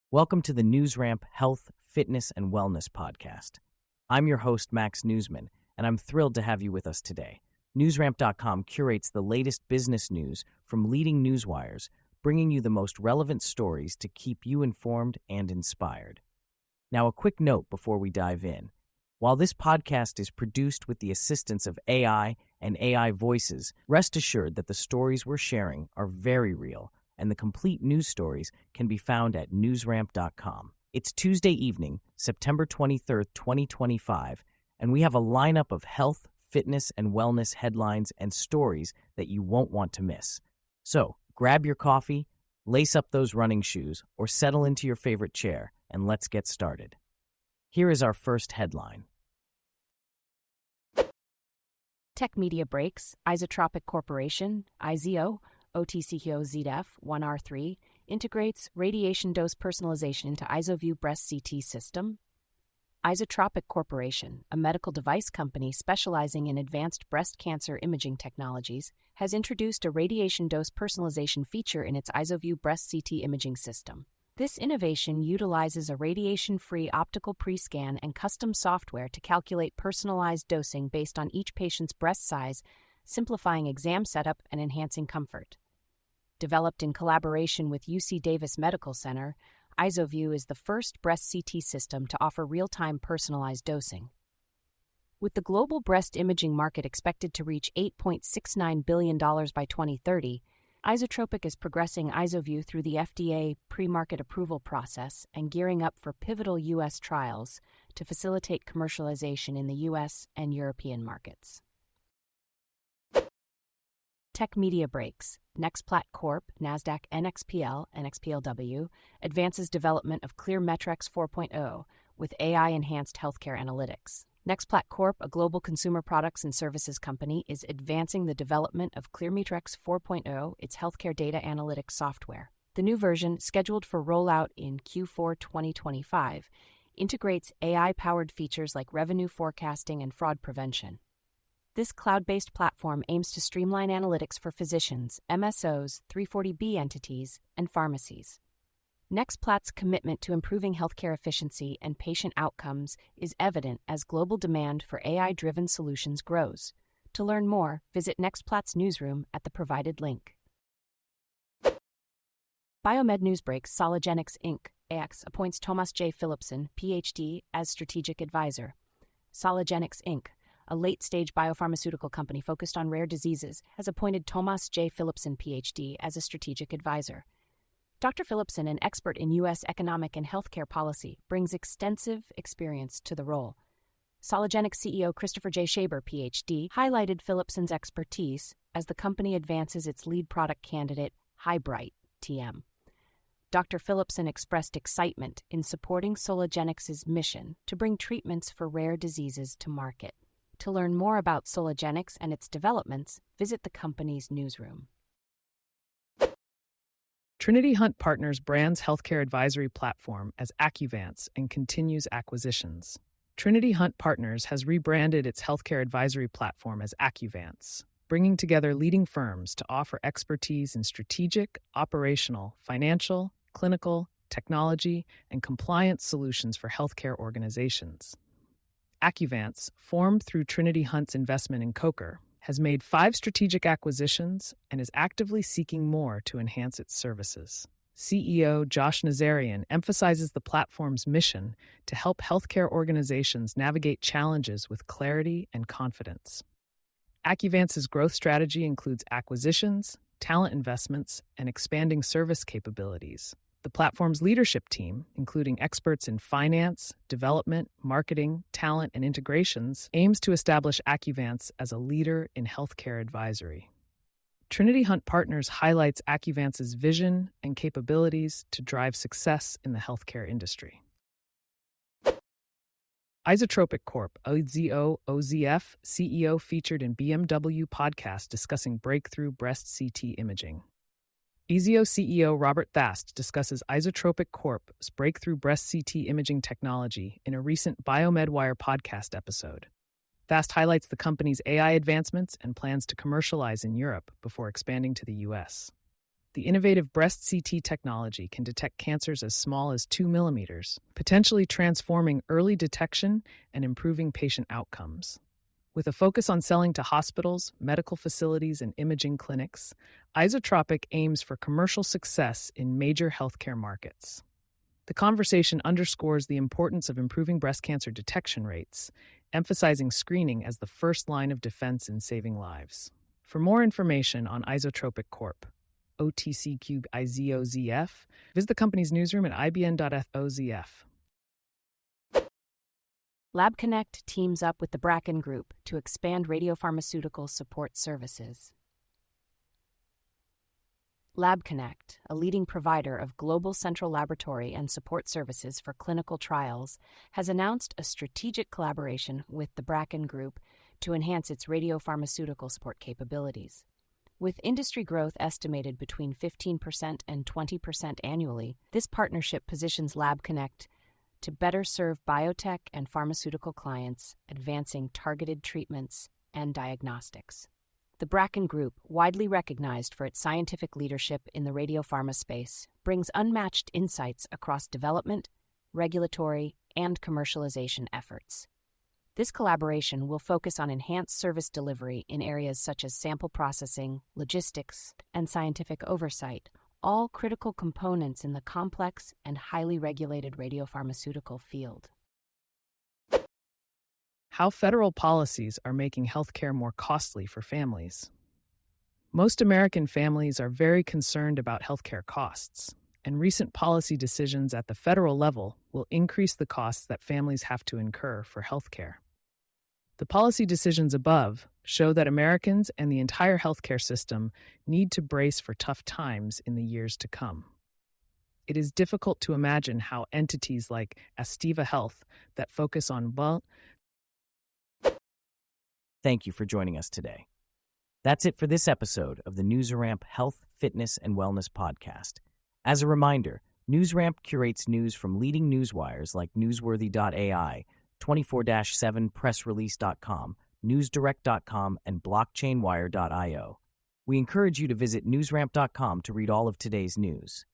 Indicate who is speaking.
Speaker 1: Welcome to the NewsRamp Health, Fitness, and Wellness podcast. I'm your host, Max Newsman, and I'm thrilled to have you with us today. NewsRamp.com curates the latest business news from leading newswires, bringing you the most relevant stories to keep you informed and inspired. Now, a quick note before we dive in. While this podcast is produced with the assistance of AI and AI voices, rest assured that the stories we're sharing are very real, and the complete news stories can be found at newsramp.com. It's Tuesday evening, September 23rd, 2025, and we have a lineup of health, fitness, and wellness headlines and stories that you won't want to miss. So, grab your coffee, lace up those running shoes, or settle into your favorite chair, and let's get started. Here is our first headline.
Speaker 2: Tech media breaks. Izotropic Corporation, IZO, OTCO-ZDF 1R3, integrates radiation dose personalization into IzoView breast CT system. Izotropic Corporation, a medical device company specializing in advanced breast cancer imaging technologies, has introduced a radiation dose personalization feature in its IzoView breast CT imaging system. This innovation utilizes a radiation-free optical pre-scan and custom software to calculate personalized dosing based on each patient's breast size, simplifying exam setup and enhancing comfort. Developed in collaboration with UC Davis Medical Center, IzoView is the first breast CT system to offer real-time personalized dosing. With the global breast imaging market expected to reach $8.69 billion by 2030, Izotropic is progressing IzoView through the FDA pre-market approval process and gearing up for pivotal U.S. trials to facilitate commercialization in the U.S. and European markets. Tech media breaks. NextPlat Corp, NASDAQ NXPL, NXPLW, advances development of ClearMetrX 4.0 with AI-enhanced healthcare analytics. NextPlat Corp, a global consumer products and services company, is advancing the development of ClearMetrX 4.0, its healthcare data analytics software. The new version, scheduled for rollout in Q4 2025, integrates AI-powered features like revenue forecasting and fraud prevention. This cloud-based platform aims to streamline analytics for physicians, MSOs, 340B entities, and pharmacies. NextPlat's commitment to improving healthcare efficiency and patient outcomes is evident as global demand for AI-driven solutions grows. To learn more, visit NextPlat's newsroom at the provided link. Biomed News breaks. Soligenix Inc. AX appoints Tomas J. Philipson, Ph.D., as strategic advisor. Soligenix Inc., a late-stage biopharmaceutical company focused on rare diseases, has appointed Tomas J. Philipson, Ph.D., as a strategic advisor. Dr. Philipson, an expert in U.S. economic and healthcare policy, brings extensive experience to the role. Soligenix CEO Christopher J. Shaber, Ph.D., highlighted Philipson's expertise as the company advances its lead product candidate, Highbright, TM. Dr. Philipson expressed excitement in supporting Soligenix's mission to bring treatments for rare diseases to market. To learn more about Soligenix and its developments, visit the company's newsroom.
Speaker 3: Trinity Hunt Partners brands healthcare advisory platform as Acuvance and continues acquisitions. Trinity Hunt Partners has rebranded its healthcare advisory platform as Acuvance, bringing together leading firms to offer expertise in strategic, operational, financial, clinical, technology, and compliance solutions for healthcare organizations. Acuvance, formed through Trinity Hunt's investment in Coker, has made 5 strategic acquisitions and is actively seeking more to enhance its services. CEO Josh Nazarian emphasizes the platform's mission to help healthcare organizations navigate challenges with clarity and confidence. Acuvance's growth strategy includes acquisitions, talent investments, and expanding service capabilities. The platform's leadership team, including experts in finance, development, marketing, talent, and integrations, aims to establish Acuvance as a leader in healthcare advisory. Trinity Hunt Partners highlights Acuvance's vision and capabilities to drive success in the healthcare industry. Izotropic Corp, IZO-OZF, CEO featured in BMW podcast discussing breakthrough breast CT imaging. Ezio CEO Robert Thast discusses Izotropic Corp's breakthrough breast CT imaging technology in a recent BioMedWire podcast episode. Thast highlights the company's AI advancements and plans to commercialize in Europe before expanding to the U.S. The innovative breast CT technology can detect cancers as small as 2 millimeters, potentially transforming early detection and improving patient outcomes. With a focus on selling to hospitals, medical facilities, and imaging clinics, Izotropic aims for commercial success in major healthcare markets. The conversation underscores the importance of improving breast cancer detection rates, emphasizing screening as the first line of defense in saving lives. For more information on Izotropic Corp, OTC Cube IZOZF, visit the company's newsroom at ibn.fozf.
Speaker 2: LabConnect teams up with the Bracken Group to expand radiopharmaceutical support services. LabConnect, a leading provider of global central laboratory and support services for clinical trials, has announced a strategic collaboration with the Bracken Group to enhance its radiopharmaceutical support capabilities. With industry growth estimated between 15% and 20% annually, this partnership positions LabConnect to better serve biotech and pharmaceutical clients, advancing targeted treatments and diagnostics. The Bracken Group, widely recognized for its scientific leadership in the radiopharma space, brings unmatched insights across development, regulatory, and commercialization efforts. This collaboration will focus on enhanced service delivery in areas such as sample processing, logistics, and scientific oversight, all critical components in the complex and highly regulated radiopharmaceutical field.
Speaker 3: How federal policies are making healthcare more costly for families. Most American families are very concerned about healthcare costs, and recent policy decisions at the federal level will increase the costs that families have to incur for healthcare. The policy decisions above show that Americans and the entire healthcare system need to brace for tough times in the years to come. It is difficult to imagine how entities like Astiva Health that focus on
Speaker 1: Thank you for joining us today. That's it for this episode of the NewsRamp Health, Fitness, and Wellness podcast. As a reminder, NewsRamp curates news from leading newswires like Newsworthy.ai, 24/7 pressrelease.com, newsdirect.com, and blockchainwire.io. We encourage you to visit newsramp.com to read all of today's news.